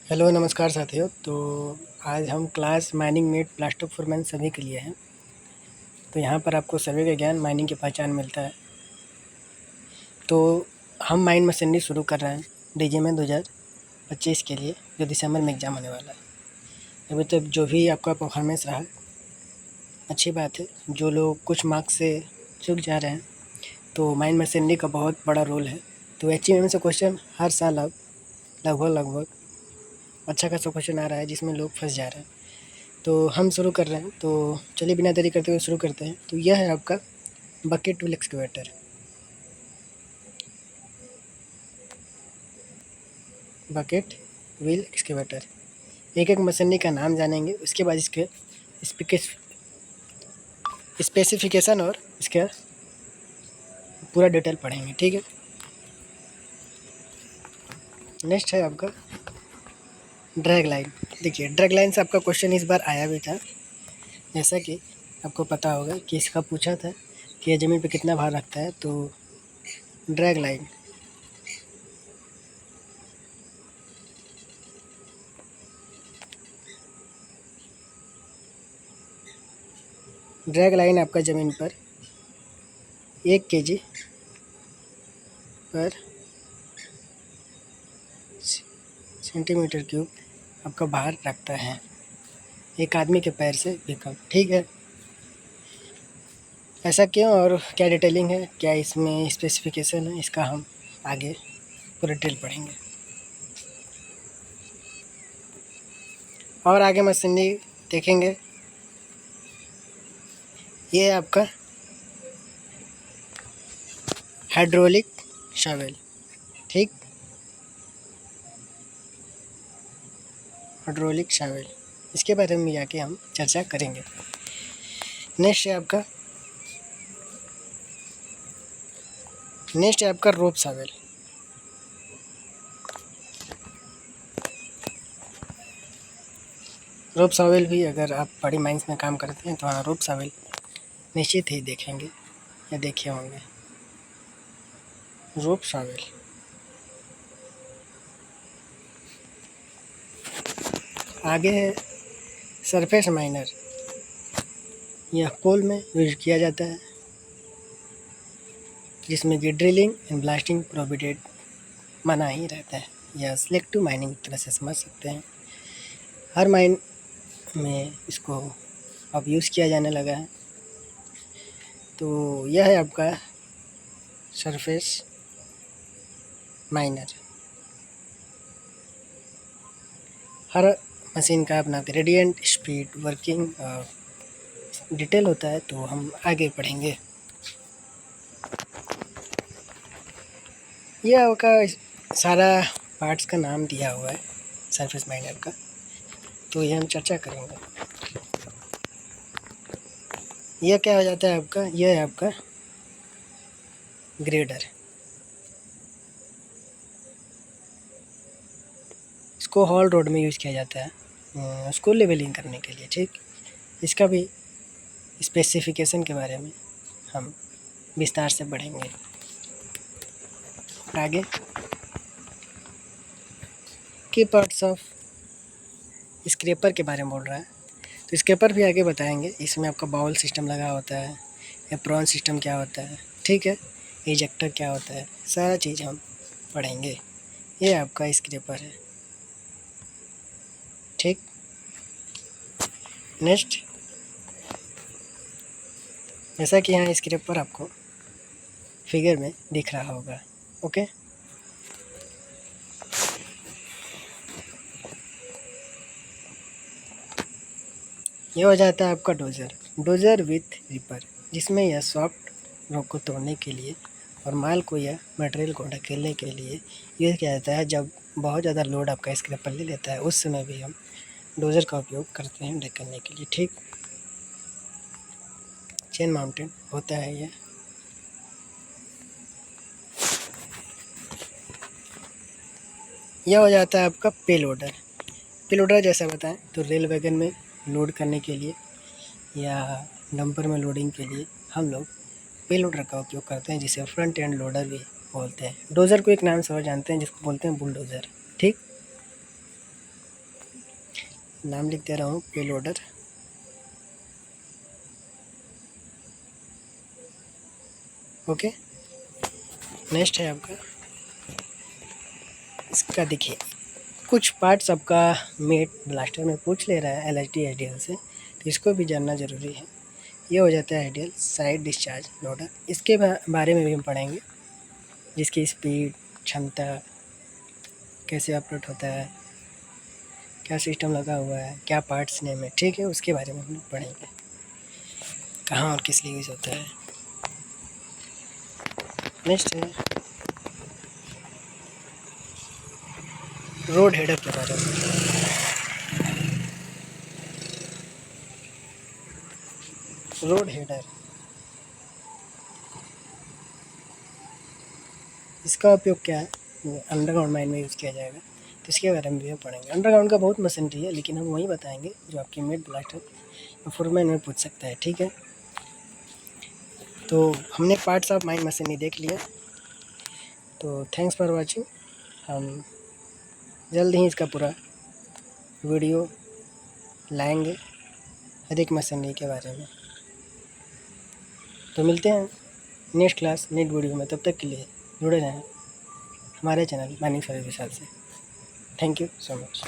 Hello नमस्कार साथियों। तो आज हम class mining need plaster foreman सभी के लिए हैं। तो यहाँ पर आपको सभी का ज्ञान माइनिंग की पहचान मिलता है। तो हम माइन मशीनरी शुरू कर रहे हैं डीजीएमए 2025 के लिए, जो दिसंबर में एग्ज़ाम होने वाला है। अभी तक जो भी आपका परफॉर्मेंस रहा अच्छी बात है। जो लोग कुछ मार्क्स से चूक जा रहे हैं तो माइन मशीनरी का बहुत बड़ा रोल है। तो एचईएम से क्वेश्चन हर साल अब लगभग अच्छा खासा क्वेश्चन आ रहा है जिसमें लोग फंस जा रहे हैं। तो हम शुरू कर रहे हैं। तो चलिए बिना देरी करते हुए शुरू करते हैं। तो यह है आपका bucket tool excavator. Bucket wheel excavator. एक एक मशीनरी का नाम जानेंगे, उसके बाद इसके स्पेसिफिकेशन और इसका पूरा डिटेल पढ़ेंगे, ठीक है। नेक्स्ट है आपका ड्रैग लाइन। देखिए, ड्रैग लाइन से आपका क्वेश्चन इस बार आया भी था। जैसा कि आपको पता होगा कि इसका पूछा था कि यह ज़मीन पे कितना भार रखता है। तो ड्रैग लाइन, ड्रैग लाइन आपका ज़मीन पर 1 kg पर सेंटीमीटर क्यूब आपका भार रखता है, एक आदमी के पैर से भी कम, ठीक है। ऐसा क्यों और क्या डिटेलिंग है, क्या इसमें स्पेसिफिकेशन है, इसका हम आगे पूरा डिटेल पढ़ेंगे। और आगे मशीनरी देखेंगे। ये है आपका हाइड्रोलिक शावेल, ठीक। हाइड्रोलिक शावेल, इसके बारे में जाके हम चर्चा करेंगे। नेक्स्ट है आपका रोप शावेल। रोप शावेल भी अगर आप बड़ी माइंस में काम करते हैं तो हाँ, रोप शावेल निश्चित ही देखेंगे या देखे होंगे। रोप शावेल। आगे है सरफेस माइनर। यह कोल में यूज किया जाता है, जिसमें कि ड्रिलिंग एंड ब्लास्टिंग प्रोहिबिटेड, मना ही रहता है। यह सिलेक्टिव माइनिंग की तरह से समझ सकते हैं। हर माइन में इसको अब यूज़ किया जाने लगा है। तो यह है आपका सरफेस माइनर। हर मशीन का अपना ग्रेडियंट, स्पीड, वर्किंग डिटेल होता है, तो हम आगे पढ़ेंगे। यह आपका सारा पार्ट्स का नाम दिया हुआ है सरफेस माइनर का, तो ये हम चर्चा करेंगे। यह क्या हो जाता है आपका, यह है आपका ग्रेडर। इसको हॉल रोड में यूज़ किया जाता है उसको लेवलिंग करने के लिए, ठीक। इसका भी स्पेसिफिकेशन के बारे में हम विस्तार से पढ़ेंगे आगे। की पार्ट्स ऑफ स्क्रैपर के बारे में बोल रहा है, तो स्क्रैपर भी आगे बताएंगे। इसमें आपका बाउल सिस्टम लगा होता है, एप्रॉन सिस्टम क्या होता है, ठीक है, इजेक्टर क्या होता है, सारा चीज़ हम पढ़ेंगे। ये आपका स्क्रैपर है, ठीक। नेक्स्ट, जैसा कि यहाँ स्क्रैपर आपको फिगर में दिख रहा होगा, ओके। ये हो जाता है आपका डोजर विथ रिपर, जिसमें यह सॉफ्ट रॉक को तोड़ने के लिए और माल को या मटेरियल को ढकेलने के लिए यूज़ किया जाता है। जब बहुत ज़्यादा लोड आपका स्क्रैपर ले लेता है, उस समय भी हम डोजर का उपयोग करते हैं ढकेलने के लिए, ठीक। चेन माउंटेन होता है यह। यह हो जाता है आपका पे लोडर जैसा बताएं तो रेल वैगन में लोड करने के लिए या डंपर में लोडिंग के लिए हम लोग पे लोडर का उपयोग करते हैं, जिसे फ्रंट एंड लोडर भी बोलते हैं। डोज़र को एक नाम से और जानते हैं, जिसको बोलते हैं बुलडोज़र, ठीक। नाम लिख दे रहा हूँ, पे लोडर। ओके, नेक्स्ट है आपका, इसका देखिए कुछ पार्ट्स आपका मेट ब्लास्टर में पूछ ले रहा है LHD आइडियल से, तो इसको भी जानना ज़रूरी है। ये हो जाता है आइडियल साइड डिस्चार्ज लोडर। इसके बारे में भी हम पढ़ेंगे, जिसकी स्पीड, क्षमता, कैसे ऑपरेट होता है, क्या सिस्टम लगा हुआ है, क्या पार्ट्स नेम है, ठीक है, उसके बारे में हम लोग पढ़ेंगे, कहाँ और किस लिए यूज़ होता है। नेक्स्ट है रोड हेडर के बारे में। रोड हेडर, इसका उपयोग क्या है, अंडरग्राउंड माइन में यूज़ किया जाएगा, तो इसके बारे में भी हम पढ़ेंगे। अंडरग्राउंड का बहुत मशीनरी है, लेकिन हम वही बताएंगे जो आपकी मिड ब्लास्टर फॉरमैन में पूछ सकता है, ठीक है। तो हमने पार्ट्स ऑफ माइन मशीनरी देख लिया। तो थैंक्स फॉर वाचिंग। हम जल्द ही इसका पूरा वीडियो लाएंगे हर एक मशीनरी के बारे में। तो मिलते हैं नेक्स्ट क्लास नेक्स्ट वीडियो में, तब तक के लिए जुड़े रहें हमारे चैनल माइनिंग सर्विस से। Thank you so much.